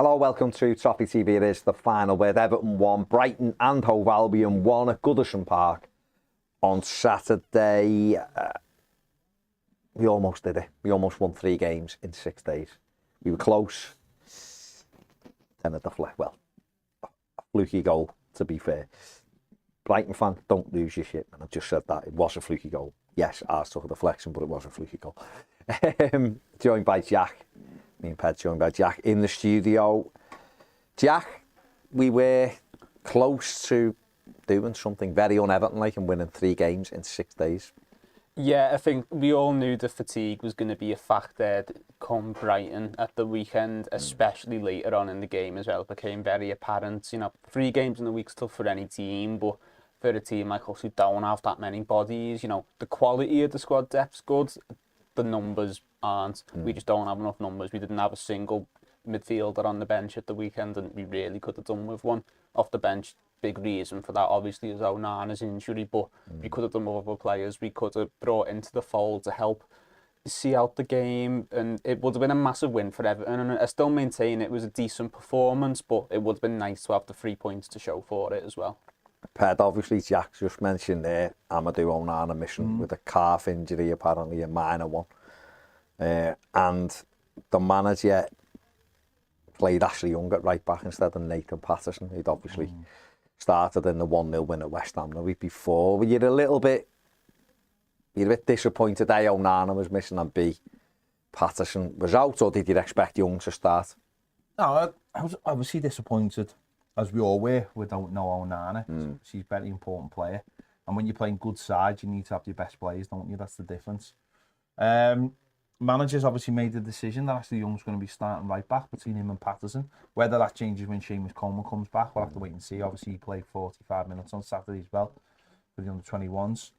Hello, welcome to Toffee TV. It is the final word. Everton won, Brighton and Hove Albion won at Goodison Park on Saturday. We almost did it. We almost won 3 games in 6 days. We were close. 10 at the fleck. Well, a fluky goal, to be fair. Brighton fan, don't lose your shit. And I've just said that. It was a fluky goal. Yes, ours took a deflection, but it was a fluky goal. Joined by Jack. Me and Ped joined by Jack in the studio. Jack, we were close to doing something very un-Everton-like and winning 3 games in 6 days. Yeah, I think we all knew the fatigue was going to be a factor come Brighton at the weekend, especially later on in the game as well. It became very apparent. You know, 3 games in a week's tough for any team, but for a team like us who don't have that many bodies, you know, the quality of the squad depth's good, the numbers aren't. We just don't have enough numbers. We didn't have a single midfielder on the bench at the weekend, and we really could have done with one off the bench. Big reason for that obviously is Onana's injury, but we could have done with other players we could have brought into the fold to help see out the game, and it would have been a massive win for Everton. And I still maintain it was a decent performance, but it would have been nice to have the 3 points to show for it as well. Ped, obviously Jack just mentioned there Amadou Onana missing with a calf injury, apparently a minor one, and the manager played Ashley Young at right back instead of Nathan Patterson, who'd obviously started in the 1-0 win at West Ham the week before. You're a bit disappointed A, Onana was missing, and B, Patterson was out, or did you expect Young to start? No, I was obviously disappointed, as we all were, without no Onana. She's a very important player. And when you're playing good sides, you need to have your best players, don't you? That's the difference. Managers obviously made the decision that Ashley Young's going to be starting right back between him and Patterson. Whether that changes when Seamus Coleman comes back, we'll have to wait and see. Obviously, he played 45 minutes on Saturday as well for the under-21s.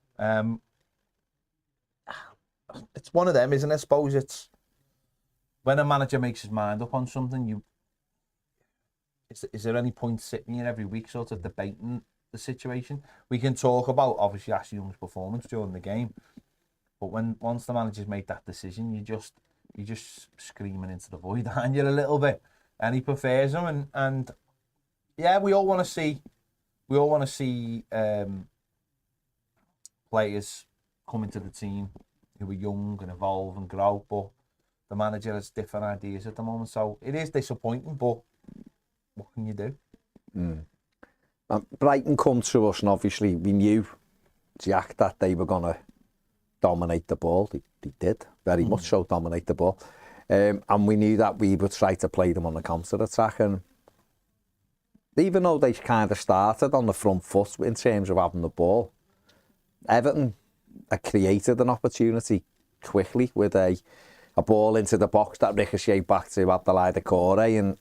It's one of them, isn't it? I suppose it's when a manager makes his mind up on something, is there any point sitting here every week sort of debating the situation? We can talk about, obviously, Ashley Young's performance during the game, but once the manager's made that decision, you're just screaming into the void, aren't you, a little bit? And he prefers him, and yeah, we all want to see players come into the team who are young and evolve and grow, but the manager has different ideas at the moment, so it is disappointing, but what can you do? Brighton come to us, and obviously we knew, Jack, that they were going to dominate the ball. They did, very much so dominate the ball. And we knew that we would try to play them on the counter-attack. And even though they kind of started on the front foot in terms of having the ball, Everton created an opportunity quickly with a ball into the box that ricocheted back to Abdoulaye Doucouré, and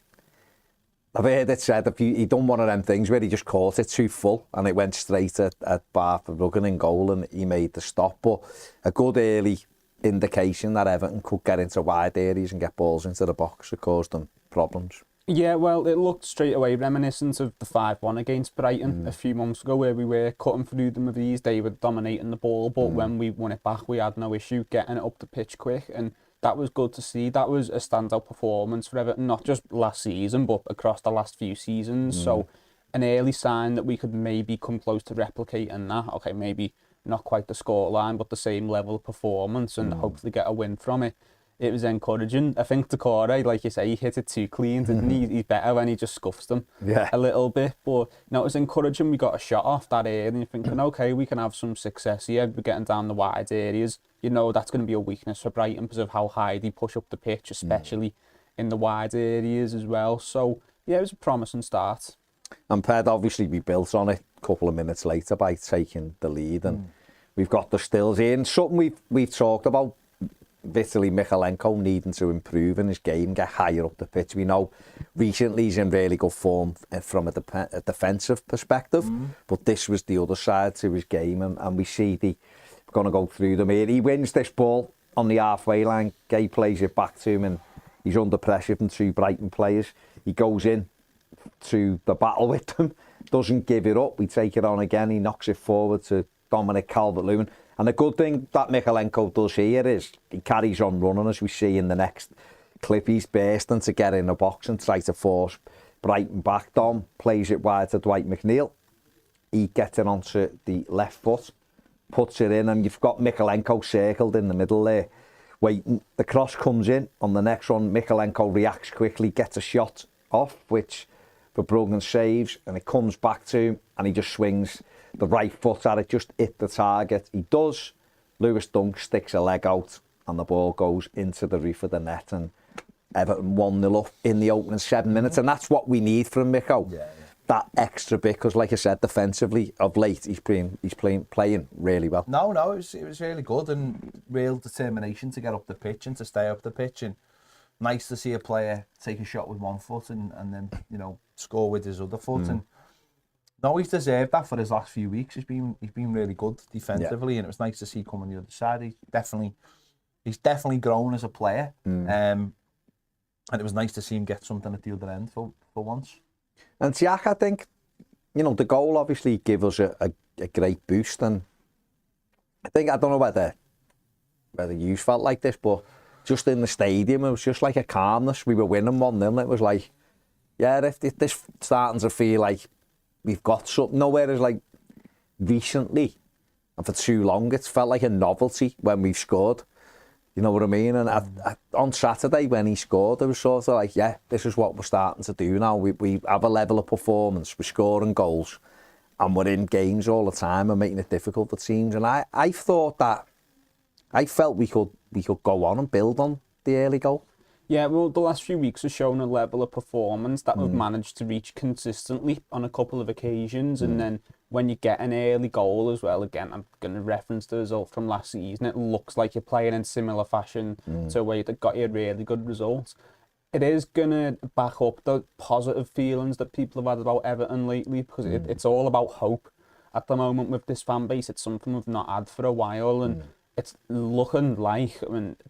I've heard it said he done one of them things where he just caught it too full and it went straight at Barth Ruggan in goal, and he made the stop. But a good early indication that Everton could get into wide areas and get balls into the box that caused them problems. Yeah, well, it looked straight away reminiscent of the 5-1 against Brighton a few months ago, where we were cutting through them with ease. They were dominating the ball, but when we won it back, we had no issue getting it up the pitch quick, and that was good to see. That was a standout performance for Everton, not just last season, but across the last few seasons. So an early sign that we could maybe come close to replicating that. Okay, maybe not quite the scoreline, but the same level of performance, and hopefully get a win from it. It was encouraging. I think Doucouré, like you say, he hit it too clean, didn't he? He's better when he just scuffs them a little bit. But it was encouraging. We got a shot off that early, and you're thinking, okay, we can have some success here. We're getting down the wide areas. You know, that's going to be a weakness for Brighton because of how high they push up the pitch, especially in the wide areas as well. So, yeah, it was a promising start. And Ped, obviously, we built on it a couple of minutes later by taking the lead, and we've got the stills in. Something we've talked about, Vitaly Mykolenko needing to improve in his game, get higher up the pitch. We know recently he's in really good form from a defensive perspective, but this was the other side to his game, and we see we're going to go through them here. He wins this ball on the halfway line, Gay plays it back to him, and he's under pressure from 2 Brighton players. He goes in to the battle with them, doesn't give it up. We take it on again, he knocks it forward to Dominic Calvert-Lewin. And the good thing that Mykolenko does here is he carries on running, as we see in the next Clippy's bursting to get in the box and try to force Brighton back. Dom plays it wide to Dwight McNeil. He gets it onto the left foot, puts it in, and you've got Mikalenko circled in the middle there, waiting. The cross comes in. On the next one, Mikalenko reacts quickly, gets a shot off, which Verbruggen saves, and it comes back to him, and he just swings the right foot at it, just hit the target. He does. Lewis Dunk sticks a leg out, and the ball goes into the roof of the net, and Everton 1-0 up in the opening 7 minutes, and that's what we need from Miko. Yeah. That extra bit, because like I said, defensively of late he's playing really well. No, it was really good, and real determination to get up the pitch and to stay up the pitch, and nice to see a player take a shot with one foot and then score with his other foot. And no, he's deserved that for his last few weeks. He's been really good defensively, and it was nice to see him on the other side. He's definitely grown as a player, and it was nice to see him get something at the other end for once. And Tiak, I think, the goal obviously gave us a great boost, and I don't know whether you felt like this, but just in the stadium, it was just like a calmness. We were winning 1-0, it was like, if this starting to feel like we've got something. Nowhere is like recently, and for too long, it's felt like a novelty when we've scored. You know what I mean? And on Saturday when he scored, it was sort of like, this is what we're starting to do now. We have a level of performance, we're scoring goals, and we're in games all the time and making it difficult for teams. And I thought that, I felt we could go on and build on the early goal. Yeah, well, the last few weeks have shown a level of performance that we've managed to reach consistently on a couple of occasions. And then when you get an early goal as well, again, I'm going to reference the result from last season, it looks like you're playing in similar fashion to a way that got you a really good result. It is going to back up the positive feelings that people have had about Everton lately, because it's all about hope at the moment with this fan base. It's something we've not had for a while, and it's looking like,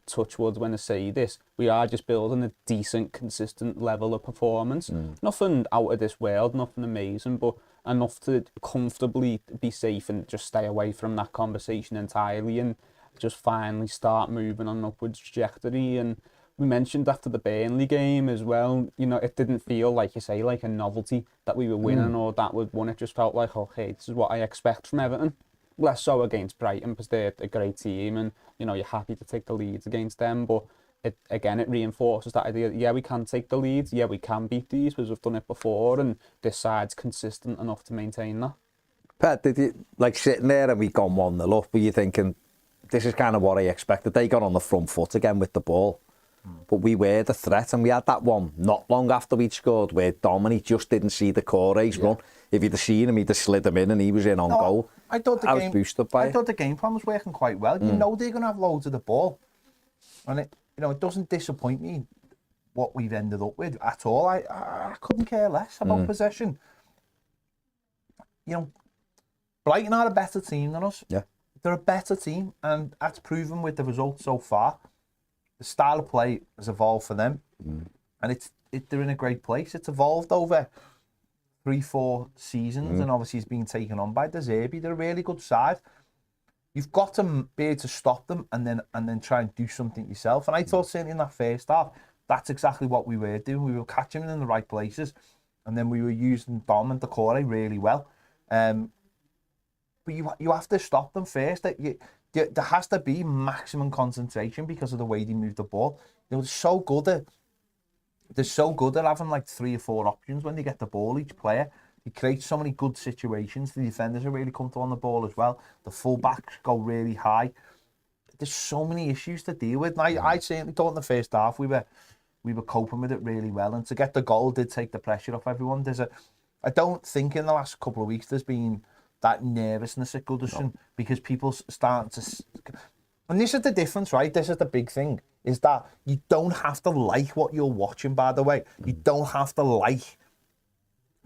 touch wood when I say this, we are just building a decent, consistent level of performance. Nothing out of this world, nothing amazing, but enough to comfortably be safe and just stay away from that conversation entirely and just finally start moving on an upwards trajectory. And we mentioned after the Burnley game as well, it didn't feel, like you say, like a novelty that we were winning or that we'd won. It just felt like, okay, this is what I expect from Everton. Less so against Brighton, because they're a great team, and you're happy to take the leads against them. But it reinforces that idea that we can take the leads, we can beat these because we've done it before, and this side's consistent enough to maintain that. Pat, did you sitting there and we gone 1-0 up? Were you thinking, this is kind of what I expected? They got on the front foot again with the ball, but we were the threat, and we had that one not long after we'd scored where Dominic just didn't see the Corey's run. If he'd have seen him, he'd have slid him in, and he was in on goal. I thought was boosted by it. thought the game plan was working quite well. They're going to have loads of the ball, and it doesn't disappoint me what we've ended up with at all. I couldn't care less about possession. Brighton are a better team than us. Yeah, they're a better team, and that's proven with the results so far. The style of play has evolved for them, and they're in a great place. It's evolved over 3-4 seasons, and obviously he's been taken on by De Zerbi. They're a really good side. You've got to be able to stop them and then try and do something yourself. And I thought certainly in that first half, that's exactly what we were doing. We were catching them in the right places, and then we were using Dom and Decore really well. But you have to stop them first. There has to be maximum concentration because of the way they move the ball. They're so good at having like 3 or 4 options when they get the ball, each player. He creates so many good situations. The defenders are really comfortable on the ball as well. The full-backs go really high. There's so many issues to deal with. And I certainly thought in the first half we were coping with it really well. And to get the goal did take the pressure off everyone. I don't think in the last couple of weeks there's been that nervousness at Goodison because people starting to... And this is the difference, right? This is the big thing, is that you don't have to like what you're watching, by the way. You don't have to like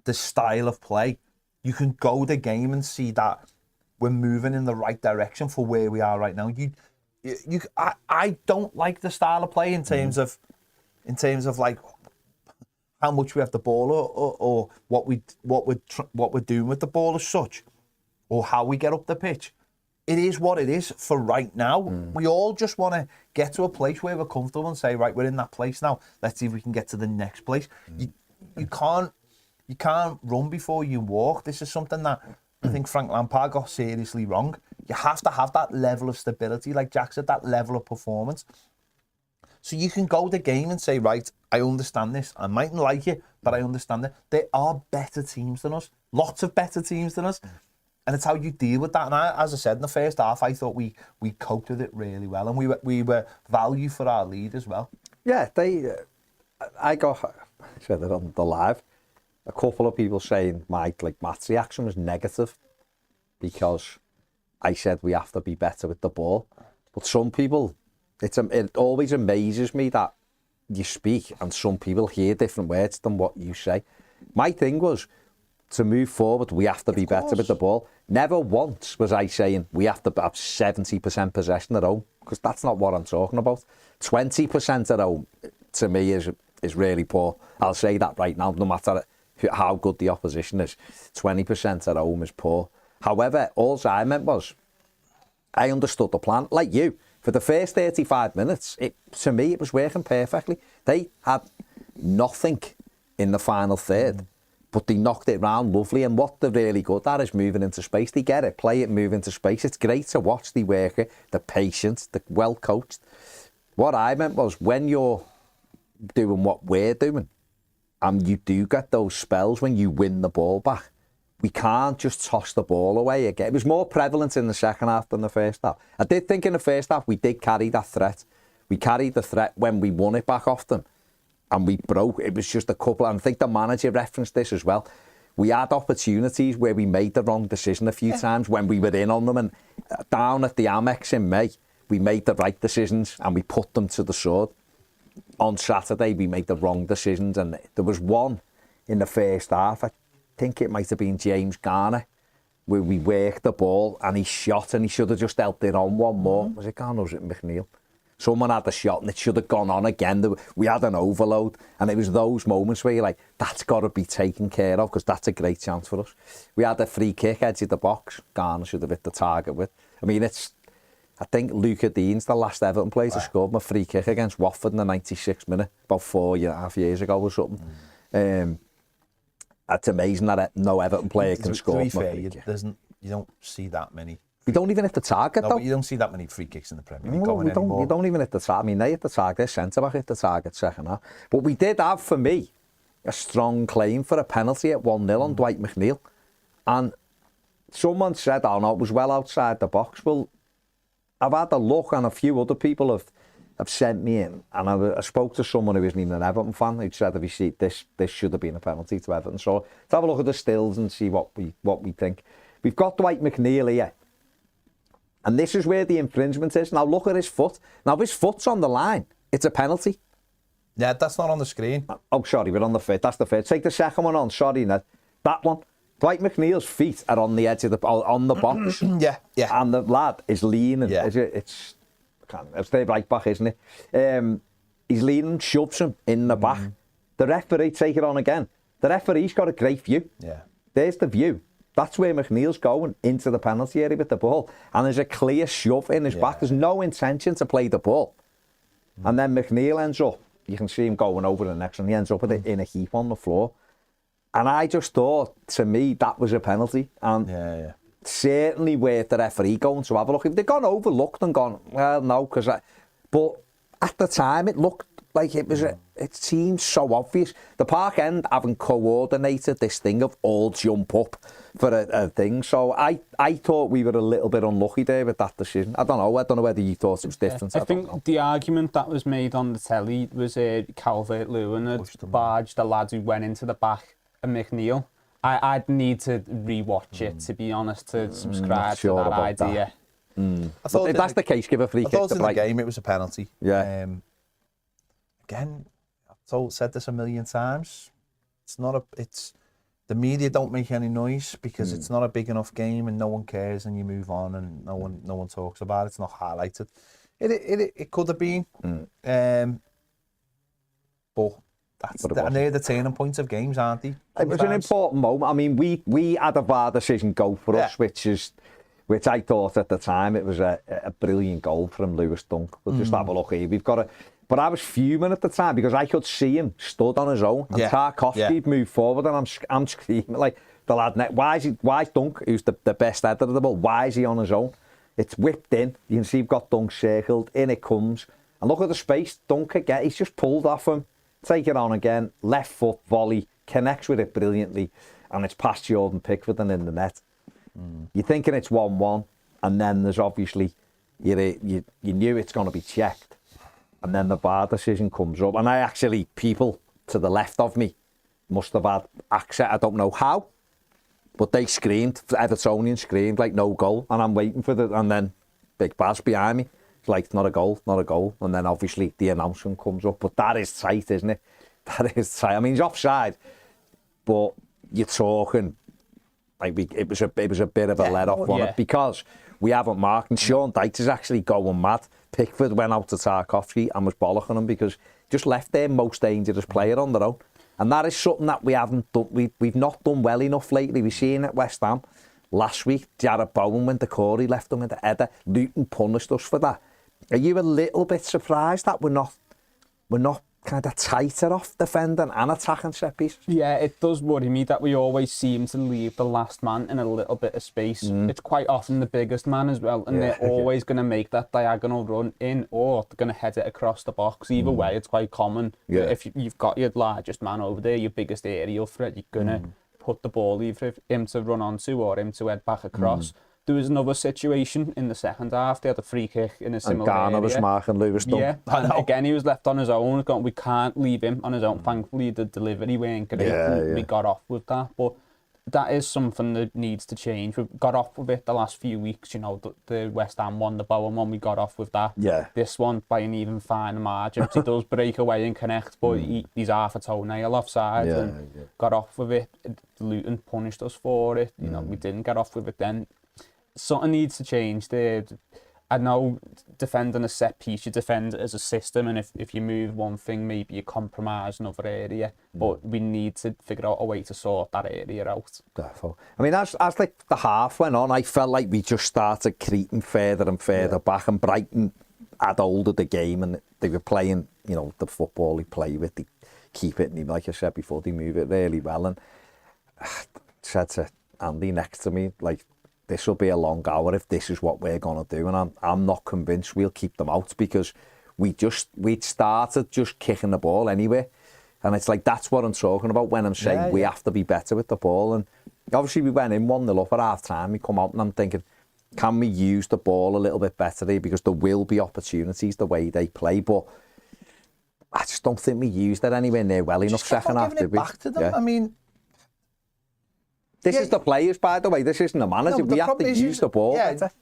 the style of play. You can go the game and see that we're moving in the right direction for where we are right now. I don't like the style of play in terms of like how much we have the ball or what we're doing with the ball as such, or how we get up the pitch. it is what it is for right now. We all just want to get to a place where we're comfortable and say, right, we're in that place now. Let's see if we can get to the next place. You can't run before you walk. This is something that I think Frank Lampard got seriously wrong. You have to have that level of stability, like Jack said, that level of performance. So you can go the game and say, right, I understand this. I mightn't like it, but I understand it. There are better teams than us, lots of better teams than us. And it's how you deal with that. And as I said, in the first half, I thought we coped with it really well. And we were value for our lead as well. Yeah, I said it on the live, a couple of people saying Matt's reaction was negative because I said we have to be better with the ball. But some people, it always amazes me that you speak and some people hear different words than what you say. My thing was, to move forward, we have to be better with the ball. Never once was I saying we have to have 70% possession at home, because that's not what I'm talking about. 20% at home, to me, is really poor. I'll say that right now, no matter how good the opposition is. 20% at home is poor. However, all I meant was, I understood the plan, like you. For the first 35 minutes, to me, it was working perfectly. They had nothing in the final third, but they knocked it round lovely. And what they're really good at is moving into space. They get it, play it, move into space. It's great to watch. They work it, they're patient, they're well coached. What I meant was, when you're doing what we're doing, and you do get those spells when you win the ball back, we can't just toss the ball away again. It was more prevalent in the second half than the first half. I did think in the first half we did carry that threat. We carried the threat when we won it back off them. And we broke. It was just a couple. And I think the manager referenced this as well. We had opportunities where we made the wrong decision a few times when we were in on them. And down at the Amex in May, we made the right decisions and we put them to the sword. On Saturday, we made the wrong decisions. And there was one in the first half, I think it might have been James Garner, where we worked the ball and he shot and he should have just dealt it on one more. Was it Garner or was it McNeil? Someone had a shot and it should have gone on again. We had an overload, and it was those moments where you're like, that's got to be taken care of, because that's a great chance for us. We had a free kick edge of the box. Garner should have hit the target with. I mean, I think Luca Dean's the last Everton player to score a free kick against Watford in the 96th minute, about 4.5 years ago or something. It's amazing that no Everton player can score. To be fair, you don't see that many. We don't even hit the target, though. But you don't see that many free kicks in the Premier League going anymore. You don't even hit the target. I mean, they hit the target. Their centre-back hit the target second half. But we did have, for me, a strong claim for a penalty at 1-0 on Dwight McNeil. And someone said, oh no, it was well outside the box. Well, I've had a look, and a few other people have sent me in. And I spoke to someone who isn't even an Everton fan, who said, if you see this should have been a penalty to Everton. So let's have a look at the stills and see what we think. We've got Dwight McNeil here. And this is where the infringement is. Now look at his foot. Now if his foot's on the line, it's a penalty. Yeah, that's not on the screen. Oh, sorry, we're on the first. That's the first. Take the second one on. Sorry, Ned. That one. Dwight McNeil's feet are on the edge of on the box. Yeah. And the lad is leaning. Yeah. It's the right back, isn't it? He's leaning, shoves him in the back. The referee take it on again. The referee's got a great view. Yeah. There's the view. That's where McNeil's going, into the penalty area with the ball. And there's a clear shove in his back. There's no intention to play the ball. And then McNeil ends up, you can see him going over the next one, he ends up with it in a heap on the floor. And I just thought, to me, that was a penalty. And certainly worth the referee going to have a look. If they'd gone overlooked and gone, well, no, because... But at the time, it looked like it was... It seemed so obvious. The Park End haven't coordinated this thing of all jump up for a thing. So I thought we were a little bit unlucky there with that decision. I don't know whether you thought it was different. I think the argument that was made on the telly was Calvert-Lewin had barged the lad who went into the back of McNeil. I'd need to re-watch it, to be honest, to subscribe to that idea. I thought if that's the case, give a free kick to Brighton. I thought in the game it was a penalty. Yeah. Again, said this a million times. It's the media don't make any noise because it's not a big enough game and no one cares, and you move on and no one talks about it. It's not highlighted. It could have been, but they're the turning points of games, aren't they? It was an important moment. I mean, we had a VAR decision go for us, which is which I thought at the time it was a brilliant goal from Lewis Dunk. We'll just have a look here. We've got a... But I was fuming at the time because I could see him stood on his own, and Tarkovsky moved forward, and I'm screaming like the lad. Why is Dunk, who's the best header of the ball, why is he on his own? It's whipped in. You can see you've got Dunk circled. In it comes, and look at the space. Dunk again. He's just pulled off him. Take it on again. Left foot volley, connects with it brilliantly, and it's past Jordan Pickford and in the net. You're thinking it's 1-1, and then there's obviously you knew it's going to be checked. And then the VAR decision comes up. And people to the left of me must have had access. I don't know how, but they screamed, Evertonians screamed, like, no goal. And I'm waiting for and then Big Baz behind me. It's like, not a goal, not a goal. And then obviously the announcement comes up. But that is tight, isn't it? That is tight. I mean, he's offside, but you're talking, like, it was a bit of a let-off on it, because we haven't marked. And Sean Dyche is actually going mad. Pickford went out to Tarkovsky and was bollocking him because just left their most dangerous player on their own. And that is something that we haven't done. We've not done well enough lately. We've seen at West Ham last week. Jared Bowen went to Corey, left him with the header. Luton punished us for that. Are you a little bit surprised that we're not kind of tighter off defending and attacking set pieces? Yeah, it does worry me that we always seem to leave the last man in a little bit of space. It's quite often the biggest man as well, and they're always going to make that diagonal run in, or they're going to head it across the box. Either way, it's quite common. If you've got your largest man over there, your biggest aerial threat, you're going to put the ball either him to run onto or him to head back across. There was another situation in the second half. They had a free kick in a similar area. And Garner was marking Lewis Dunk. Yeah, and again, he was left on his own. We can't leave him on his own. Thankfully, the delivery weren't great. We got off with that. But that is something that needs to change. We got off with it the last few weeks. You know, the West Ham one, the Bowen one, we got off with that. Yeah. This one, by an even finer margin. He does break away and connect, but he's half a toenail offside and got off with it. Luton punished us for it. You know, we didn't get off with it then. Something needs to change there. I know defending a set piece, you defend it as a system, and if you move one thing, maybe you compromise another area. But we need to figure out a way to sort that area out. Definitely. I mean, as like the half went on, I felt like we just started creeping further and further back, and Brighton had hold of the game, and they were playing, you know, the football they play with. They keep it, and like I said before, they move it really well. And I said to Andy next to me, like, this will be a long hour if this is what we're going to do. And I'm not convinced we'll keep them out, because we'd started just kicking the ball anyway. And it's like, that's what I'm talking about when I'm saying we have to be better with the ball. And obviously we went in 1-0 up at half time. We come out and I'm thinking, can we use the ball a little bit better here? Because there will be opportunities the way they play. But I just don't think we used it anywhere near well enough second half, did we? Back to them. I mean, this is the players, by the way. This isn't the manager. No, we have to use the ball. But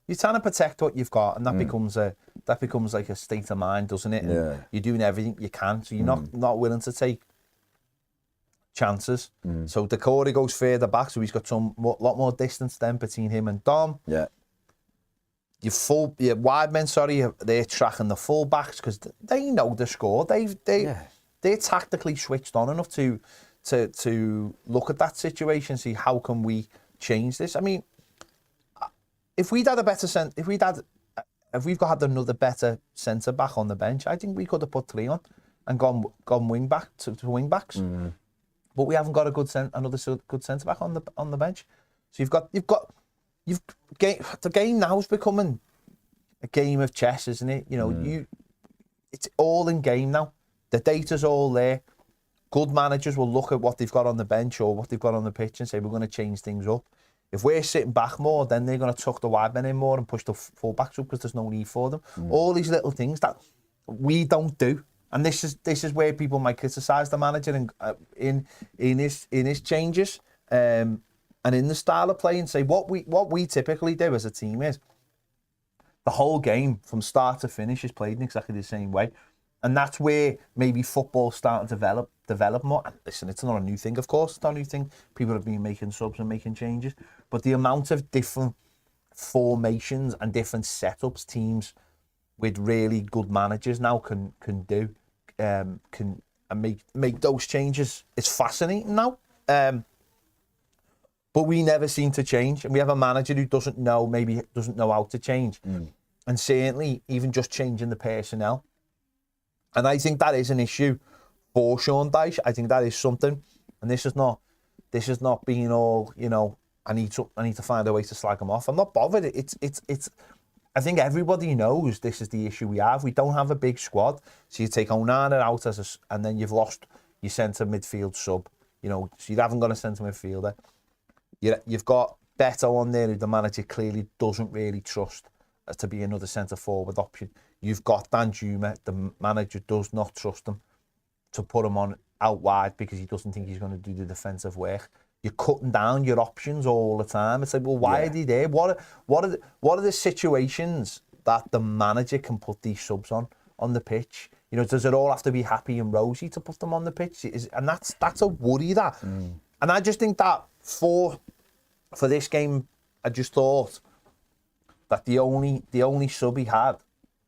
you're trying to protect what you've got, and that becomes like a state of mind, doesn't it? And you're doing everything you can, so you're not willing to take chances. So Decore goes further back, so he's got lot more distance then between him and Dom. Yeah. Your wide men, they're tracking the full backs because they know the score. They're tactically switched on enough to look at that situation, see how can we change this. I mean, if we'd had a better if we've had another better centre back on the bench, I think we could have put 3 on and gone wing back to wing backs. But we haven't got another good centre back on the bench. So the game now is becoming a game of chess, isn't it? You know, it's all in game now. The data's all there. Good managers will look at what they've got on the bench or what they've got on the pitch and say, we're going to change things up. If we're sitting back more, then they're going to tuck the wide men in more and push the full backs up because there's no need for them. All these little things that we don't do. And this is where people might criticise the manager in his changes and in the style of play, and say what we typically do as a team is the whole game from start to finish is played in exactly the same way. And that's where maybe football's starting to develop more. And listen, it's not a new thing, of course. It's not a new thing. People have been making subs and making changes. But the amount of different formations and different setups teams with really good managers now can do, and make those changes, it's fascinating now. But we never seem to change. And we have a manager who doesn't know how to change. And certainly even just changing the personnel. And I think that is an issue for Sean Dyche. I think that is something. And this is not being all, you know, I need to find a way to slag him off. I'm not bothered. It's I think everybody knows this is the issue we have. We don't have a big squad. So you take Onana out and then you've lost your centre midfield sub. You know, so you haven't got a centre midfielder. You've got Beto on there who the manager clearly doesn't really trust to be another centre forward option. You've got Danjuma, the manager does not trust him to put him on out wide because he doesn't think he's going to do the defensive work. You're cutting down your options all the time. It's like, well, why are they there? What are the situations that the manager can put these subs on the pitch? You know, does it all have to be happy and rosy to put them on the pitch? And that's a worry, that. And I just think that for this game, I just thought that the only sub he had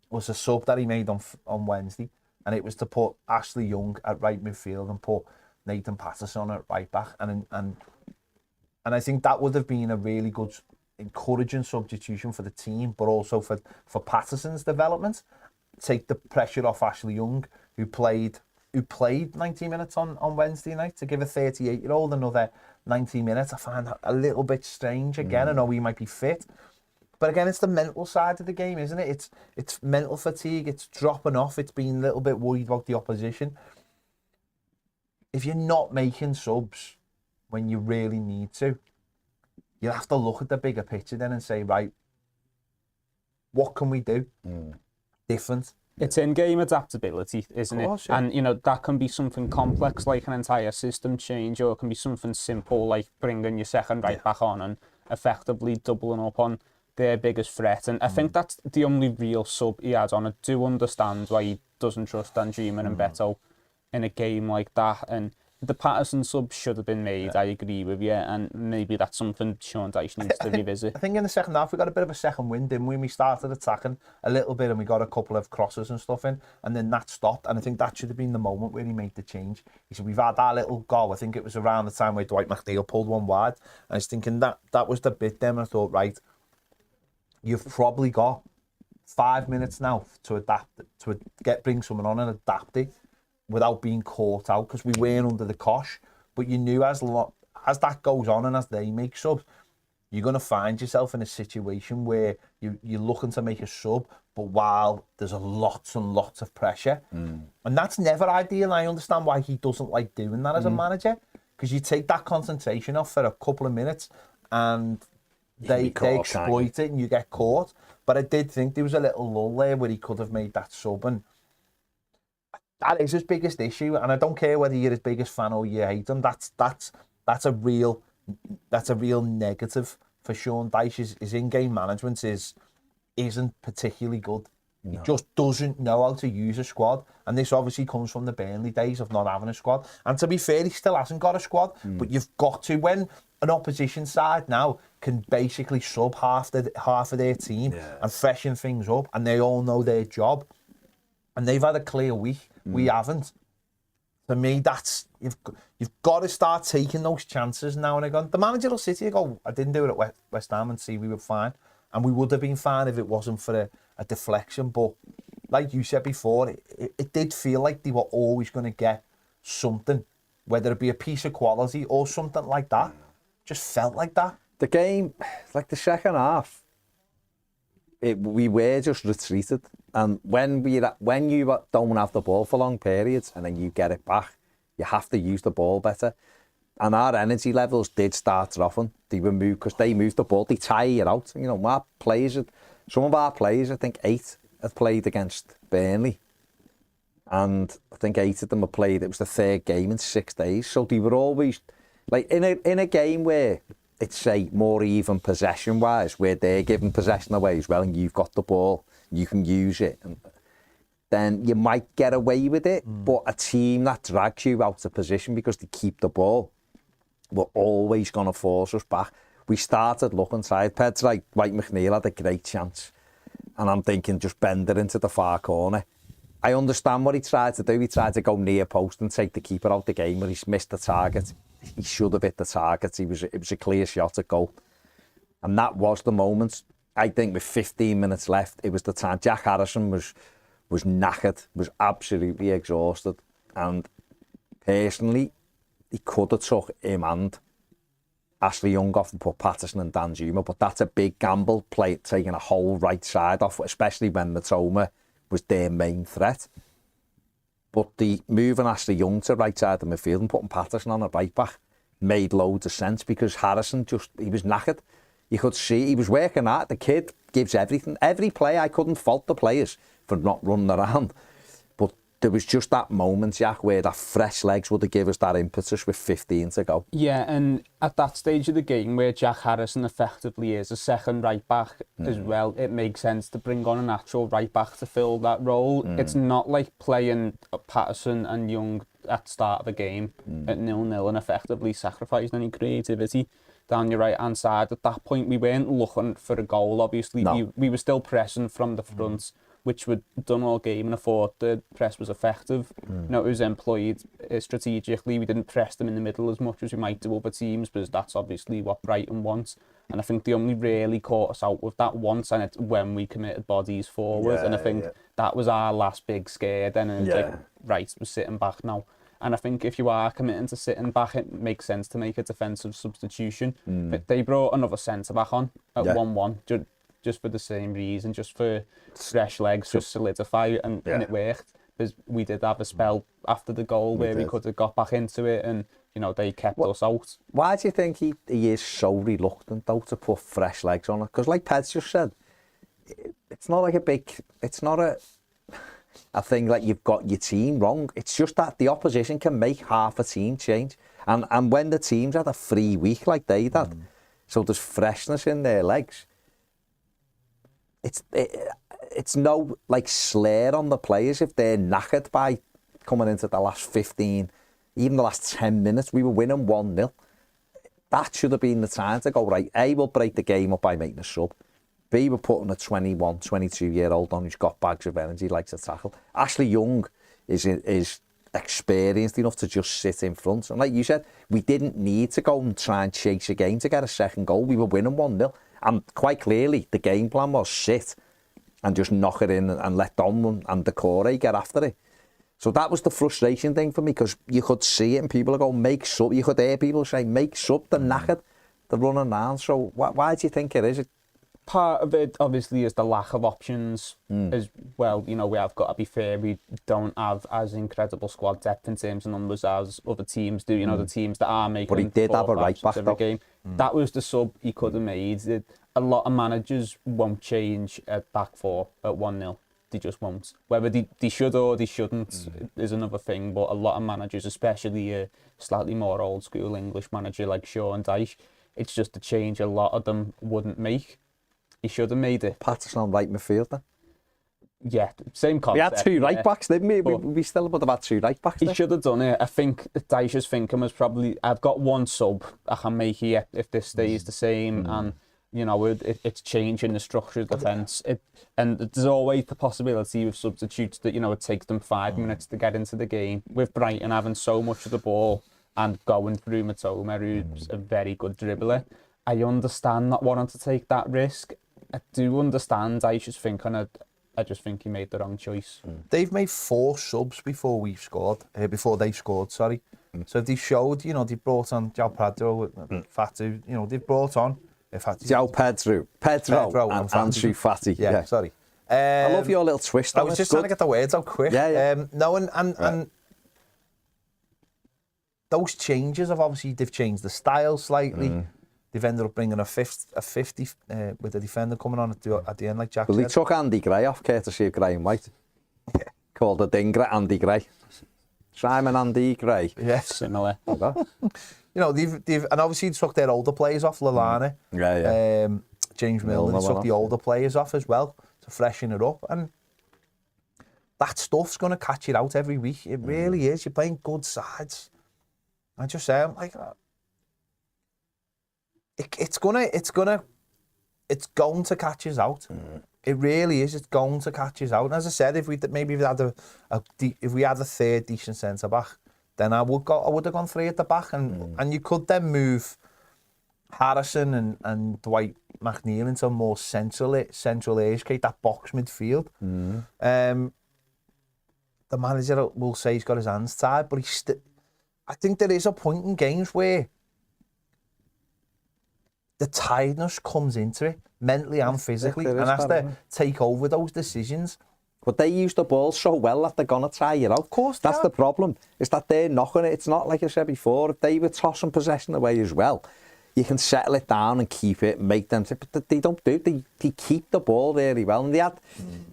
was a sub that he made on Wednesday, and it was to put Ashley Young at right midfield and put Nathan Patterson at right back, and I think that would have been a really good, encouraging substitution for the team, but also for Patterson's development. Take the pressure off Ashley Young, who played 90 minutes on Wednesday night, to give a 38-year-old another 90 minutes. I find that a little bit strange. Again, I know he might be fit, but again, it's the mental side of the game, isn't it? It's mental fatigue. It's dropping off. It's being a little bit worried about the opposition. If you're not making subs when you really need to, you have to look at the bigger picture then and say, right, what can we do different? It's in-game adaptability, isn't it? Yeah. And, you know, that can be something complex like an entire system change, or it can be something simple like bringing your second right back on and effectively doubling up on their biggest threat. And I think that's the only real sub he has on. I do understand why he doesn't trust Danjuma and Beto in a game like that. And the Patterson sub should have been made, I agree with you, and maybe that's something Sean Dyche needs to revisit. I think in the second half we got a bit of a second wind, didn't we? We started attacking a little bit and we got a couple of crosses and stuff in, and then that stopped, and I think that should have been the moment where he made the change. He said, we've had that little goal, I think it was around the time where Dwight McNeil pulled one wide, and I was thinking that was the bit then, and I thought, right, you've probably got 5 minutes now to adapt, to bring someone on and adapt it without being caught out, because we weren't under the cosh. But you knew as that goes on and as they make subs, you're going to find yourself in a situation where you're looking to make a sub, but while there's lots and lots of pressure. And that's never ideal. I understand why he doesn't like doing that as a manager, because you take that concentration off for a couple of minutes and they exploit it and you get caught. But I did think there was a little lull there where he could have made that sub, and that is his biggest issue. And I don't care whether you're his biggest fan or you hate him. That's a real negative for Sean Dyche. His in-game management isn't particularly good. No. He just doesn't know how to use a squad, and this obviously comes from the Burnley days of not having a squad. And to be fair, he still hasn't got a squad, but you've got to. When an opposition side now can basically sub half of their team and freshen things up, and they all know their job, and they've had a clear week. We haven't. For me, that's you've got to start taking those chances now and again. The manager will sit here and go, I didn't do it at West Ham, and see we were fine. And we would have been fine if it wasn't for a deflection. But like you said before, it did feel like they were always going to get something, whether it be a piece of quality or something like that. Just felt like that. The game, like the second half, we were just retreated. And when you don't have the ball for long periods and then you get it back, you have to use the ball better. And our energy levels did start dropping. They were moved because they moved the ball. They tire you out. You know, some of our players, I think 8 had played against Burnley, and I think 8 of them had played. It was the 3rd game in 6 days. So they were always like in a game where it's say more even possession wise, where they're giving possession away as well, and you've got the ball, you can use it, and then you might get away with it. But a team that drags you out of position because they keep the ball, we're always going to force us back. We started looking side peds, like Dwight McNeil had a great chance, and I'm thinking just bend it into the far corner. I understand what he tried to do. He tried to go near post and take the keeper out the game, but he's missed the target. he should have hit the target. It was a clear shot at goal. And that was the moment. I think with 15 minutes left, it was the time. Jack Harrison was knackered, was absolutely exhausted. And personally, he could have took him and Ashley Young off and put Patterson and Dan Zuma, but that's a big gamble, taking a whole right side off, especially when Matoma was their main threat. But the moving Ashley Young to right side of the midfield and putting Patterson on a right back made loads of sense because Harrison he was knackered. You could see he was working out. The kid gives everything. Every play, I couldn't fault the players for not running around. But there was just that moment, Jack, where that fresh legs would have given us that impetus with 15 to go. Yeah, and at that stage of the game where Jack Harrison effectively is a second right back as well, it makes sense to bring on an actual right back to fill that role. It's not like playing Patterson and Young at the start of a game at 0-0 and effectively sacrificing any creativity down your right hand side. At that point, we weren't looking for a goal, obviously. No. We were still pressing from the front, which we'd done all game, and I thought the press was effective. You know, it was employed strategically. We didn't press them in the middle as much as we might do other teams, because that's obviously what Brighton wants. And I think they only really caught us out with that once, and it's when we committed bodies forward. And I think that was our last big scare then. And it's like, right, we're sitting back now. And I think if you are committing to sitting back, it makes sense to make a defensive substitution. But they brought another centre-back on at 1-1, just for the same reason, just for fresh legs, just solidify, and it worked. Because we did have a spell after the goal where we could have got back into it, and you know they kept us out. Why do you think he is so reluctant though to put fresh legs on it? Because like Peds just said, it's not like it's not a thing like you've got your team wrong. It's just that the opposition can make half a team change, and when the teams had a free week like they did, so there's freshness in their legs. It's no like slur on the players if they're knackered by coming into the last 15, even the last 10 minutes. We were winning 1-0. That should have been the time to go, right, A, we'll break the game up by making a sub. B, we're putting a 21, 22-year-old on who's got bags of energy, likes to tackle. Ashley Young is experienced enough to just sit in front. And like you said, we didn't need to go and try and chase a game to get a second goal. We were winning 1-0. And quite clearly, the game plan was sit and just knock it in and let Donman and Decore get after it. So that was the frustration thing for me, because you could see it and people go, make sub. You could hear people say, make sub, they're knackered, they're running around. So why do you think it is? Part of it, obviously, is the lack of options as well. You know, we have got to be fair, we don't have as incredible squad depth in terms of numbers as other teams do. You know, the teams that are making... But he did have a right back, though. Game. That was the sub he could have made. A lot of managers won't change at back four at 1-0. They just won't. Whether they should or they shouldn't is another thing, but a lot of managers, especially a slightly more old school English manager like Sean Dyche, it's just a change a lot of them wouldn't make. He should have made it. Patterson on right midfield then? Yeah, same concept. We had two right backs, didn't we? We still would have had two right backs. He should have done it. I think Dyche's thinking was probably, I've got one sub I can make here if this stays the same, and you know it's changing the structure of the defence. And there's always the possibility with substitutes that, you know, it takes them 5 minutes to get into the game. With Brighton having so much of the ball and going through Matoma, who's a very good dribbler, I understand not wanting to take that risk. I do understand Dyche's thinking. I just think he made the wrong choice. They've made 4 subs before we've scored. Before they've scored, sorry. So they showed, you know, they brought on João Pedro, Mathew. You know, they've brought on João Pedro and Ansu Fati. Yeah, sorry. I love your little twist. I was just trying to get the words out quick. Yeah. No, and those changes have obviously, they've changed the style slightly. They've ended up bringing a 50 with the defender coming on at the end, like Jack said. Well, they took Andy Gray off, courtesy of Graham White. Yeah. Called the Dinger Andy Gray. Simon Andy Gray. Yes. Similar. You know, they've and obviously they took their older players off, Lallana. James Milner took the older players off as well to freshen it up. And that stuff's going to catch you out every week. It really is. You're playing good sides. I just say, I'm like... It's going to catch us out. It really is. It's going to catch us out. And as I said, if we had a third decent centre back, then I would have gone 3 at the back, and you could then move Harrison and Dwight McNeil into a more central age, that box midfield. The manager will say he's got his hands tied, but I think there is a point in games where the tiredness comes into it, mentally and physically, and has to take over those decisions. But they use the ball so well that they're going to try it out. Of course that's the problem, is that they're knocking it. It's not like I said before, if they were tossing possession away as well, you can settle it down and keep it, make them, but they don't do it. They keep the ball really well. And they had,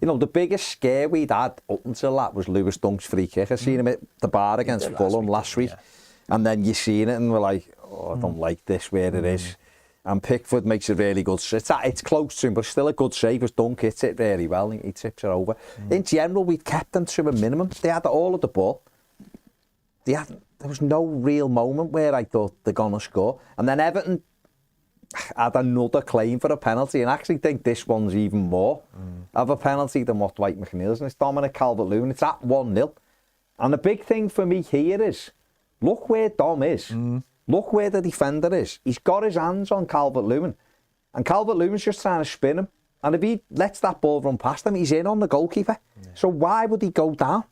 you know, the biggest scare we'd had up until that was Lewis Dunk's free kick. I seen him at the bar against Fulham last week. And then you seen it and we're like, oh, I don't like this where it is. And Pickford makes a really good save. It's close to him, but still a good save as Dunk hits it really well. He tips it over. In general, we kept them to a minimum. They had all of the ball. There was no real moment where I thought they're going to score. And then Everton had another claim for a penalty, and I actually think this one's even more of a penalty than what Dwight McNeil's, and it's Dominic Calvert-Lewin. It's at 1-0. And the big thing for me here is, look where Dom is. Look where the defender is. He's got his hands on Calvert-Lewin. And Calvert-Lewin's just trying to spin him. And if he lets that ball run past him, he's in on the goalkeeper. So why would he go down?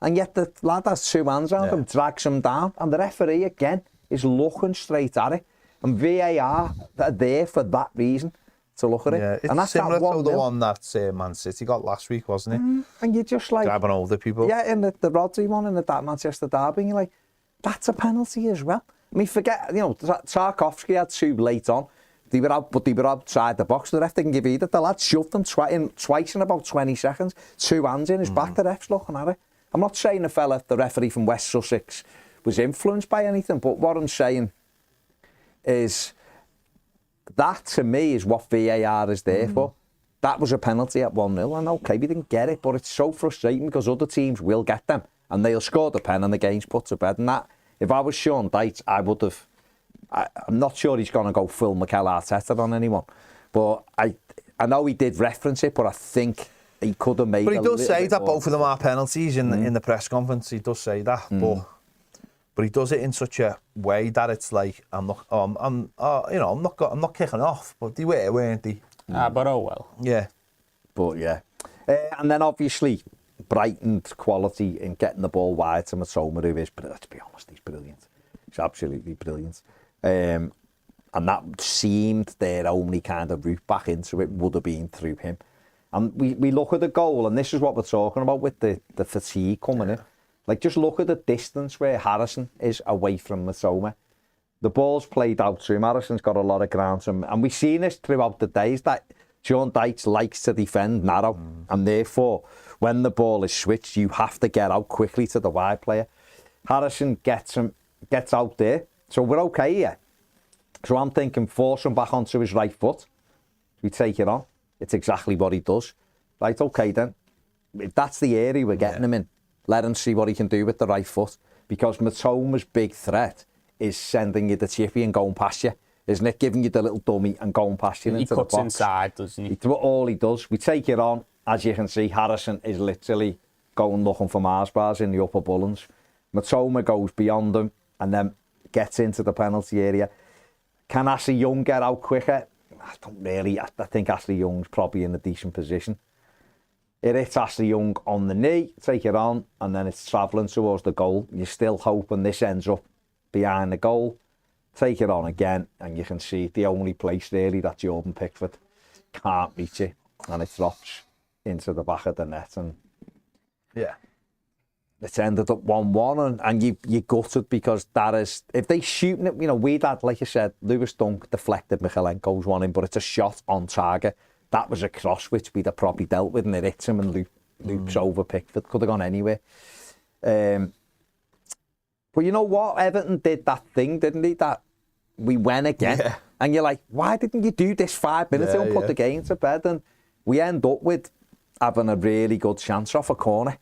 And yet the lad has 2 hands on him, drags him down. And the referee, again, is looking straight at it. And VAR are there for that reason, to look at it. Yeah, it's and that's similar to the one that Man City got last week, wasn't it? And you're just like... Grabbing older people. Yeah, in the Rodri one, in the Manchester derby, and you're like, that's a penalty as well. I mean, forget, you know, Tarkovsky had 2 late on. They were outside the box. The ref didn't give either. The lad shoved them twice in about 20 seconds. 2 hands in his back. The ref's looking at it. I'm not saying the referee from West Sussex was influenced by anything, but what I'm saying is that, to me, is what VAR is there for. That was a penalty at 1-0, and okay, we didn't get it, but it's so frustrating because other teams will get them, and they'll score the pen and the game's put to bed. And that, if I was Sean Dyche, I would have... I'm not sure he's going to go full Mikel Arteta on anyone, but I know he did reference it, but I think he could have made. But he does say that more. both of them are penalties in the press conference. He does say that, but he does it in such a way that it's like I'm not kicking off, but they were, weren't they? But oh well. Yeah, but yeah, and then obviously Brighton's quality in getting the ball wide to Matoma, who is, let's be honest, he's brilliant. He's absolutely brilliant. And that seemed their only kind of route back into it would have been through him. And we look at the goal, and this is what we're talking about with the fatigue coming in. Like, just look at the distance where Harrison is away from Matoma. The ball's played out to him. Harrison's got a lot of ground to him. And we've seen this throughout the days that Sean Dyche likes to defend narrow. And therefore, when the ball is switched, you have to get out quickly to the wide player. Harrison gets out there. So we're okay here. So I'm thinking force him back onto his right foot. We take it on. It's exactly what he does. Right, okay then. If that's the area we're getting him in, let him see what he can do with the right foot. Because Matoma's big threat is sending you the chippy and going past you. Isn't it? Giving you the little dummy and going past you into the box. He cuts inside, doesn't he? All he does. We take it on. As you can see, Harrison is literally going looking for Mars bars in the upper Bullens. Matoma goes beyond him and then gets into the penalty area. Can Ashley Young get out quicker? I don't really. I think Ashley Young's probably in a decent position. It hits Ashley Young on the knee, take it on, and then it's travelling towards the goal. You're still hoping this ends up behind the goal. Take it on again, and you can see the only place really that Jordan Pickford can't reach it, and it drops into the back of the net. And yeah, it's ended up 1-1, and you gutted because that is, if they shooting it, you know, we'd had, like you said, Lewis Dunk deflected Michalenko's one in, but it's a shot on target. That was a cross which we'd have probably dealt with, and it hits him and loops over Pickford. Could have gone anywhere. But you know what? Everton did that thing, didn't they? That we went again. Yeah. And you're like, why didn't you do this 5 minutes ago and put the game to bed? And we end up with having a really good chance off a corner.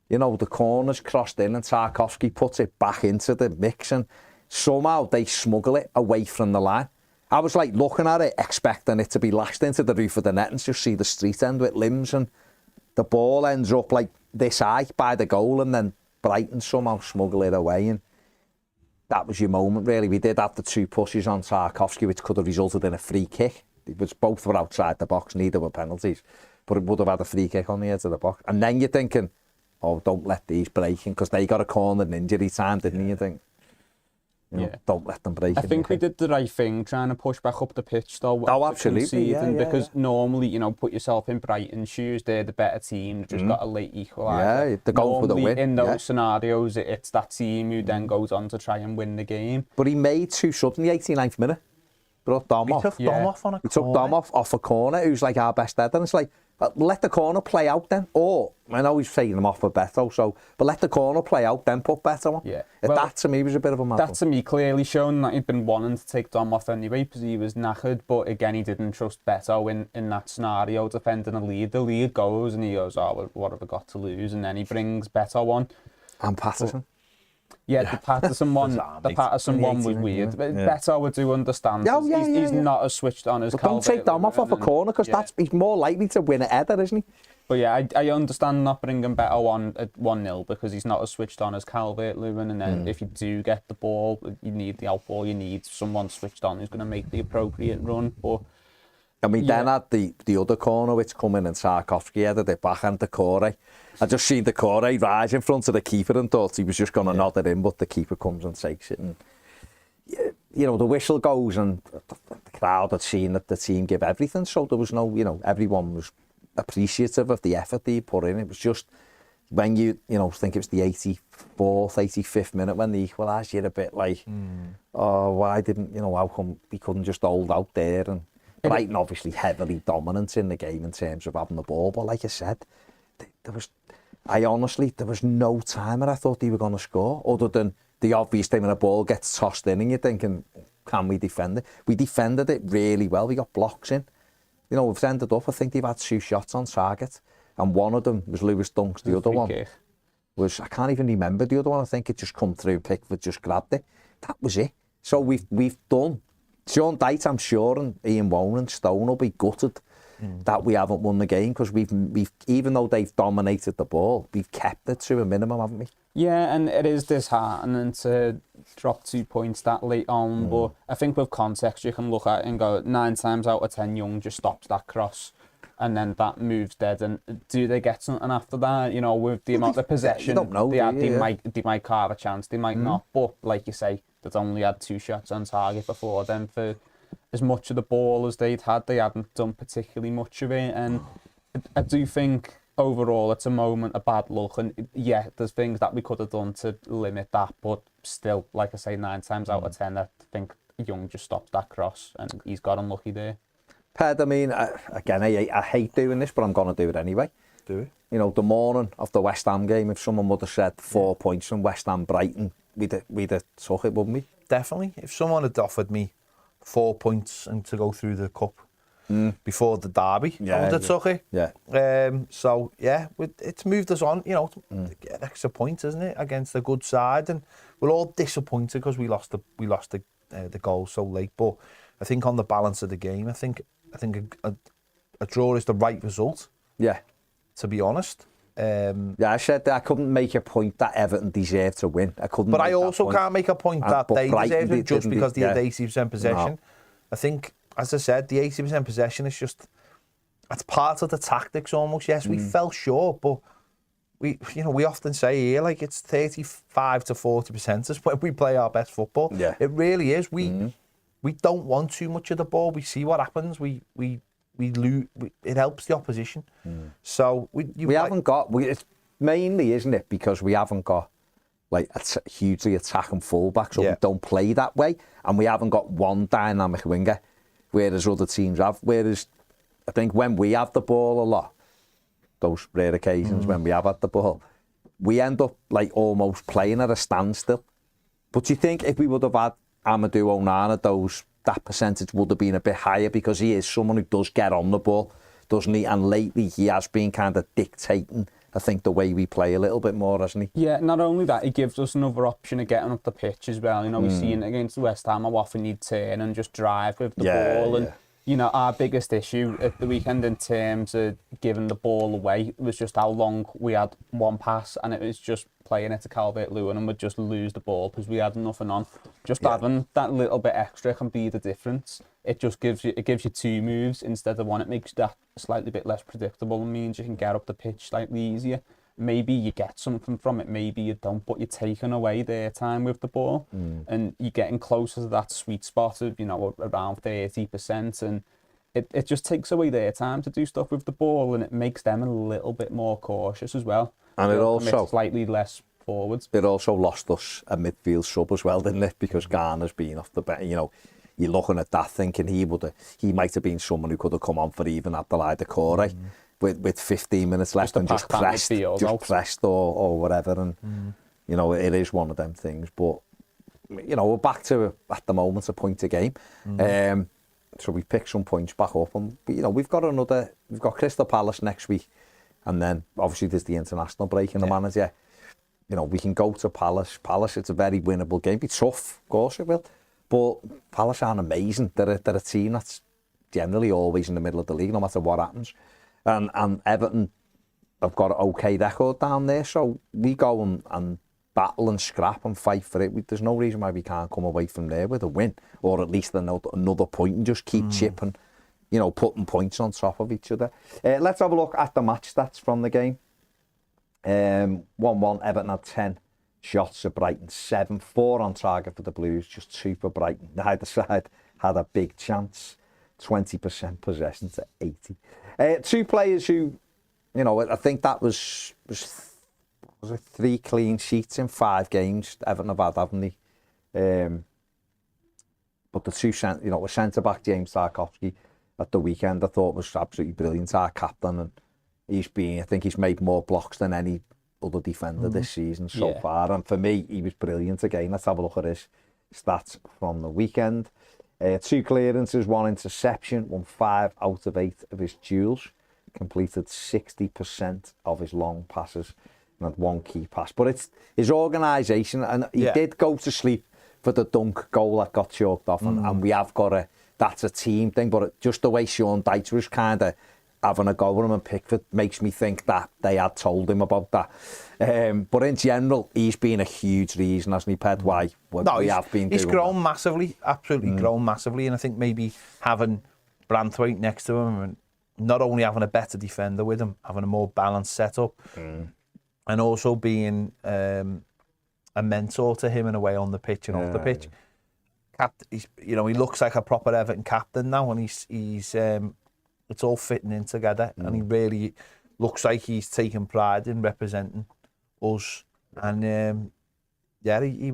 You know, the corner's crossed in and Tarkovsky puts it back into the mix, and somehow they smuggle it away from the line. I was like looking at it, expecting it to be lashed into the roof of the net and just see the street end with limbs, and the ball ends up like this high by the goal, and then Brighton somehow smuggle it away, and that was your moment, really. We did have the 2 pushes on Tarkowski, which could have resulted in a free kick. Both were outside the box, neither were penalties, but it would have had a free kick on the edge of the box. And then you're thinking, oh, don't let these break in, because they got a corner in injury time, didn't you think? You know, don't let them break in. I think we did the right thing trying to push back up the pitch, though. Oh, absolutely, because normally, you know, put yourself in Brighton's shoes, they're the better team, just got a late equaliser. Yeah, they're going for the win. In those scenarios, it's that team who then goes on to try and win the game. But he made 2 subs in the 89th minute. Brought Dom off. He took Dom off on a corner. He took Dom off a corner, who's like our best header. And it's like, let the corner play out then. Or, I know he's taking him off for Beto, but let the corner play out, then put Beto on. Yeah. Well, that to me was a bit of a mad That one. to me clearly shown that he'd been wanting to take Dom off anyway because he was knackered. But again, he didn't trust Beto in that scenario, defending a lead. The lead goes and he goes, oh, what have I got to lose? And then he brings Beto on. And Patterson. Yeah, the Patterson one. The Patterson one was weird. But Beto, I do understand. He's not as switched on as. But don't take Dom off a corner, because he's more likely to win a header, isn't he? But yeah, I understand not bringing Beto on at 1-0 because he's not as switched on as Calvert-Lewin. And then if you do get the ball, you need the out ball. You need someone switched on who's going to make the appropriate run. But and we then had the other corner which come in and Tarkowski headed it back and Decore. I just seen Decore rise in front of the keeper and thought he was just going to nod it in, but the keeper comes and takes it. And you know, the whistle goes and the crowd had seen that the team give everything, so there was no, you know, everyone was appreciative of the effort they put in. It was just when you think it was the 84th, 85th minute when they equalised, you're a bit like, oh, why didn't, how come we couldn't just hold out there? And Brighton obviously heavily dominant in the game in terms of having the ball, but like I said, there was no time where I thought they were going to score, other than the obvious thing when a ball gets tossed in and you're thinking, can we defend it? We defended it really well. We got blocks in. You know, we've ended up, I think they've had 2 shots on target, and one of them was Lewis Dunk's. The other one was, I can't even remember the other one. I think it just come through, Pickford just grabbed it. That was it. So we've done. Sean Dyche, I'm sure, and Ian Woan and Stone will be gutted that we haven't won the game, because we've even though they've dominated the ball, we've kept it to a minimum, haven't we? Yeah, and it is disheartening to drop 2 points that late on, but I think with context you can look at it and go 9 times out of 10 Young just stops that cross and then that moves dead, and do they get something after that? You know, with the amount of possession you don't know, they might carve a chance, they might not, but like you say, they'd only had 2 shots on target before then. For as much of the ball as they'd had, they hadn't done particularly much of it, and I do think overall it's a moment of bad luck, and yeah, there's things that we could have done to limit that, but still, like I say, 9 times out of 10 I think Young just stops that cross and he's got unlucky there. Ped, I mean, again, I hate doing this, but I'm going to do it anyway. Do it. You know, the morning of the West Ham game, if someone would have said 4 points from West Ham Brighton, we'd have took it, wouldn't we? Definitely. If someone had offered me 4 points and to go through the cup before the derby, I would have took it. Yeah. So yeah, it's moved us on. You know, an extra point, isn't it, against a good side, and we're all disappointed because we lost the goal so late. But I think on the balance of the game, I think a draw is the right result. Yeah. To be honest. I said that I couldn't make a point that Everton deserved to win. I couldn't. But I also can't make a point that they deserved it just because they had 80% possession. No. I think, as I said, the 80% possession is just, it's part of the tactics almost. Yes, we fell short, but we often say here, like, it's 35 to 40% is when we play our best football. Yeah. It really is. We don't want too much of the ball. We see what happens. We lose. It helps the opposition. So we haven't got. It's mainly, isn't it, because we haven't got like a hugely attacking fullback, so we don't play that way, and we haven't got one dynamic winger, whereas other teams have. Whereas I think when we have the ball a lot, those rare occasions when we have had the ball, we end up like almost playing at a standstill. But do you think if we would have had Amadou Onana, that percentage would have been a bit higher, because he is someone who does get on the ball, doesn't he? And lately he has been kind of dictating, I think, the way we play a little bit more, hasn't he? Yeah, not only that, he gives us another option of getting up the pitch as well. You know, we've seen against West Ham how often he'd turn and just drive with the ball. And, you know, our biggest issue at the weekend in terms of giving the ball away was just how long we had one pass, and it was just playing it to Calvert-Lewin and we'd just lose the ball because we had nothing on. Just having that little bit extra can be the difference. It just gives you two moves instead of one. It makes that slightly bit less predictable and means you can get up the pitch slightly easier. Maybe you get something from it, maybe you don't, but you're taking away their time with the ball and you're getting closer to that sweet spot of, around 30%, and it just takes away their time to do stuff with the ball, and it makes them a little bit more cautious as well. And it also slightly less forwards. It also lost us a midfield sub as well, didn't it? Because Garner's been off the bench. You're looking at that thinking he might have been someone who could have come on for even at the Corey. With 15 minutes left and just pressed or whatever, and it is one of them things. But we're back to at the moment a point a game, so we picked some points back up, and we've got Crystal Palace next week, and then obviously there's the international break in the manager. We can go to Palace. It's a very winnable game. It's tough, of course it will, but Palace aren't amazing. They're a team that's generally always in the middle of the league, no matter what happens. And Everton have got an okay record down there, so we go and battle and scrap and fight for it. There's no reason why we can't come away from there with a win, or at least another point, and just keep chipping, putting points on top of each other. Let's have a look at the match stats from the game. 1-1, Everton had 10 shots at Brighton, 7, 4 on target for the Blues, just 2 for Brighton. Neither side had a big chance, 20% possession to 80. 2 players who, I think that was it 3 clean sheets in 5 games Everton have had, haven't they? But the 2 centre-back, James Tarkowski, at the weekend, I thought was absolutely brilliant, our captain, and I think he's made more blocks than any other defender this season so far, and for me, he was brilliant again. Let's have a look at his stats from the weekend. 2 clearances, 1 interception, won 5 out of 8 of his duels, completed 60% of his long passes, and had 1 key pass. But it's his organisation, and he did go to sleep for the dunk goal that got chalked off, and we have got that's a team thing, but just the way Sean Dyche was kind of having a go with him and Pickford makes me think that they had told him about that. But in general, he's been a huge reason, hasn't he, Ped, why we have been doing he's grown that. massively, absolutely grown massively, and I think maybe having Branthwaite next to him and not only having a better defender with him, having a more balanced setup, and also being a mentor to him in a way on the pitch and off the pitch. He looks like a proper Everton captain now, and he's it's all fitting in together, and he really looks like he's taking pride in representing us. And he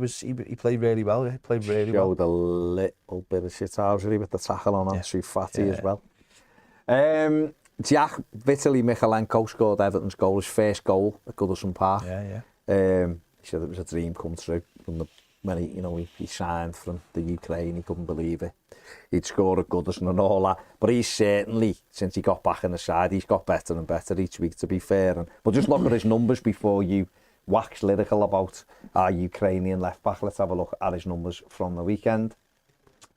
played really well. He played really well. Showed a little bit of shithousery with the tackle on Ansu Fati as well. Jack Vitaly Michalenko scored Everton's goal, his first goal at Goodison Park. He said it was a dream come true from when he signed from the Ukraine. He couldn't believe it. He'd score at Goodison and all that. But he's certainly, since he got back in the side, he's got better and better each week, to be fair. But just look at his numbers before you wax lyrical about our Ukrainian left back. Let's have a look at his numbers from the weekend.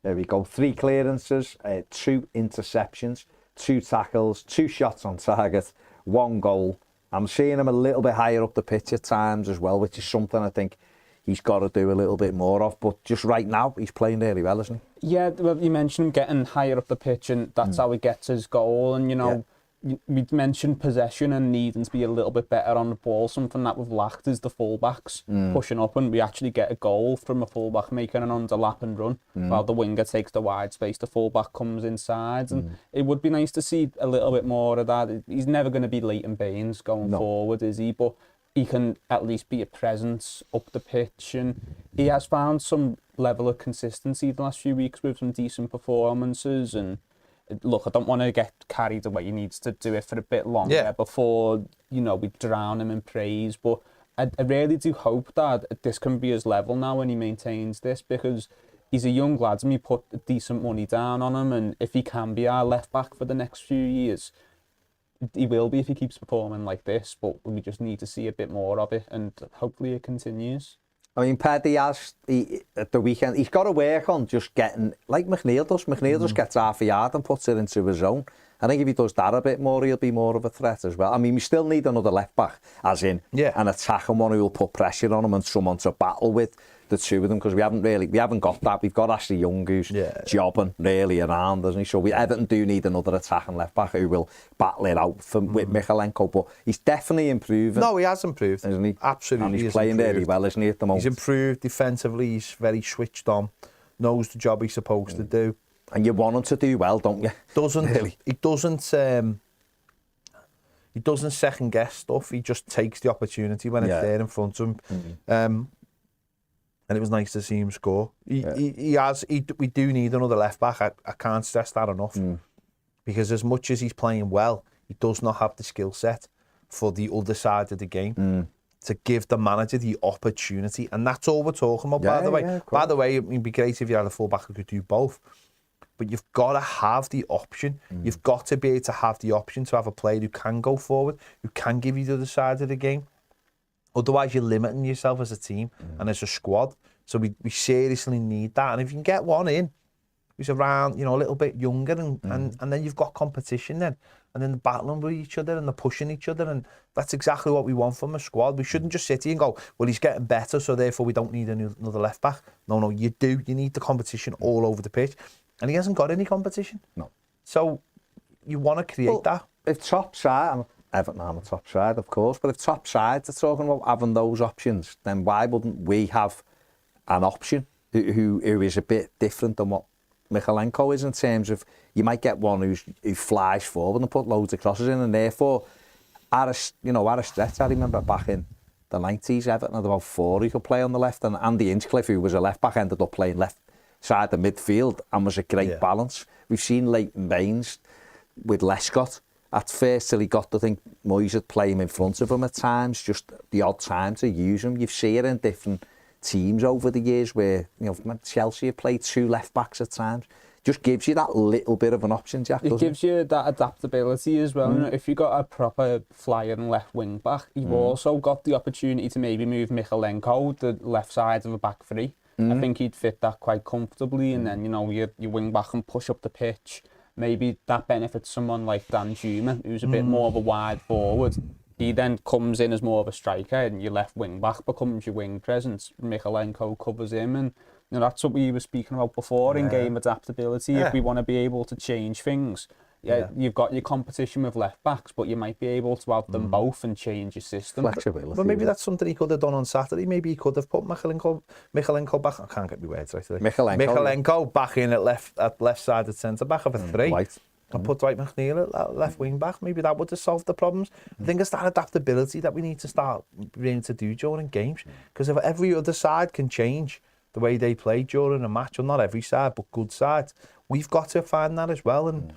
There we go. 3 clearances, 2 interceptions, 2 tackles, 2 shots on target, 1 goal. I'm seeing him a little bit higher up the pitch at times as well, which is something I think he's got to do a little bit more of. But just right now, he's playing really well, isn't he? Yeah, well, you mentioned him getting higher up the pitch, and that's how he gets his goal. And, we mentioned possession and needing to be a little bit better on the ball. Something that we've lacked is the fullbacks pushing up, and we actually get a goal from a fullback making an underlap and run, while the winger takes the wide space, the fullback comes inside. And it would be nice to see a little bit more of that. He's never going to be Leighton Baines going forward, is he? But he can at least be a presence up the pitch, and he has found some level of consistency the last few weeks with some decent performances. And look, I don't want to get carried away. He needs to do it for a bit longer before, we drown him in praise. But I really do hope that this can be his level now when he maintains this, because he's a young lad and we put decent money down on him, and if he can be our left back for the next few years, he will be if he keeps performing like this. But we just need to see a bit more of it, and hopefully it continues. I mean, Paddy at the weekend, he's got to work on just getting, like McNeil does. McNeil just gets half a yard and puts it into his own. I think if he does that a bit more, he'll be more of a threat as well. I mean, we still need another left back, as in an attacking one who will put pressure on him and someone to battle with the two of them, because we haven't got that. We've got Ashley Young who's jobbing really around, doesn't he? So Everton do need another attacking left back who will battle it out with Michalenko, but he's definitely improving. No, he has improved, isn't he? Absolutely, and he's playing really well, isn't he, at the moment? He's improved defensively. He's very switched on, knows the job he's supposed to do. And you want him to do well, don't you? Really? He doesn't second guess stuff. He just takes the opportunity when it's there in front of him. And it was nice to see him score. We do need another left back. I can't stress that enough. Because as much as he's playing well, he does not have the skill set for the other side of the game to give the manager the opportunity. And that's all we're talking about, by the way. By the way, it'd be great if you had a full back who could do both. But you've got to have the option. You've got to be able to have the option to have a player who can go forward, who can give you the other side of the game. Otherwise, you're limiting yourself as a team and as a squad. So we seriously need that. And if you can get one in who's around, a little bit younger, and then you've got competition then. And then they're battling with each other and they're pushing each other. And that's exactly what we want from a squad. We shouldn't just sit here and go, well, he's getting better, so therefore we don't need another left back. No, you do. You need the competition all over the pitch. And he hasn't got any competition. No. So you want to create that. If top side, Everton are the top side, of course, but if top sides are talking about having those options, then why wouldn't we have an option who is a bit different than what Michalenko is, in terms of you might get one who flies forward and put loads of crosses in, and therefore at a stretch, I remember back in the 90s, Everton had about 4 who could play on the left, and Andy Hinchcliffe, who was a left back, ended up playing left side of midfield and was a great balance. We've seen Leighton Baines with Lescott at first till he got to think Moyes would play him in front of him at times, just the odd time to use him. You've seen it in different teams over the years where, Chelsea have played 2 left backs at times. Just gives you that little bit of an option, Jack. It gives you that adaptability as well. If you've got a proper flyer and left wing back, you've also got the opportunity to maybe move Michalenko the left side of a back three. I think he'd fit that quite comfortably, and then your wing back and push up the pitch. Maybe that benefits someone like Dan Juma, who's a bit more of a wide forward. He then comes in as more of a striker, and your left wing back becomes your wing presence. Michalenko covers him, and that's what we were speaking about before in game adaptability. If we want to be able to change things, you've got your competition with left backs, but you might be able to have them both and change your system. Flexibility. But maybe that's something he could have done on Saturday. Maybe he could have put Michalenko back. I can't get my words right today. Michalenko back in at left side of centre back of a 3. And put Dwight McNeil at left wing back. Maybe that would have solved the problems. I think it's that adaptability that we need to start being able to do during games. Because if every other side can change the way they play during a match, or not every side, but good sides, we've got to find that as well. And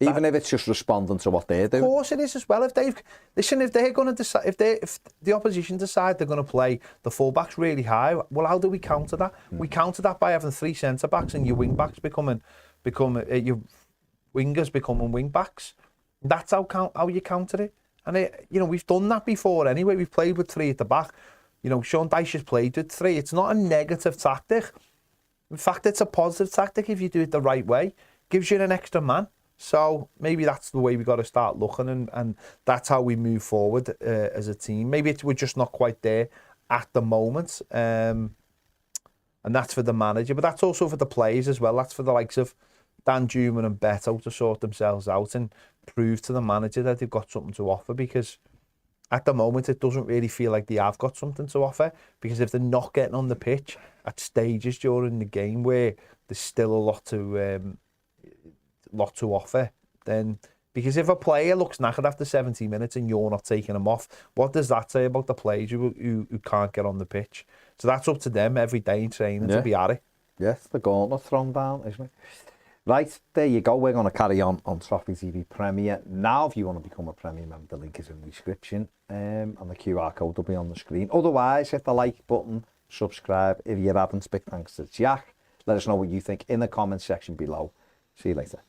even if it's just responding to what they're doing. Of course it is as well. If they're going to decide, if the opposition decide they're going to play the full-backs really high, well, how do we counter that? We counter that by having 3 centre-backs and your wing-backs become your wingers becoming wing-backs. That's how you counter it. And we've done that before anyway. We've played with 3 at the back. Sean Dyche has played with 3. It's not a negative tactic. In fact, it's a positive tactic if you do it the right way. Gives you an extra man. So maybe that's the way we got to start looking, and that's how we move forward as a team. Maybe we're just not quite there at the moment, and that's for the manager, but that's also for the players as well. That's for the likes of Dan Juma and Beto to sort themselves out and prove to the manager that they've got something to offer, because at the moment it doesn't really feel like they have got something to offer, because if they're not getting on the pitch at stages during the game where there's still a lot to offer, then, because if a player looks knackered after 70 minutes and you're not taking him off, what does that say about the players who can't get on the pitch? So that's up to them every day in training to be at it. Yes, the gauntlet thrown down, isn't it? Right, there you go. We're going to carry on Toffee TV Premier. Now, if you want to become a Premier member, the link is in the description, and the QR code will be on the screen. Otherwise, hit the like button, subscribe if you haven't. Big thanks to Jack. Let us know what you think in the comment section below. See you later.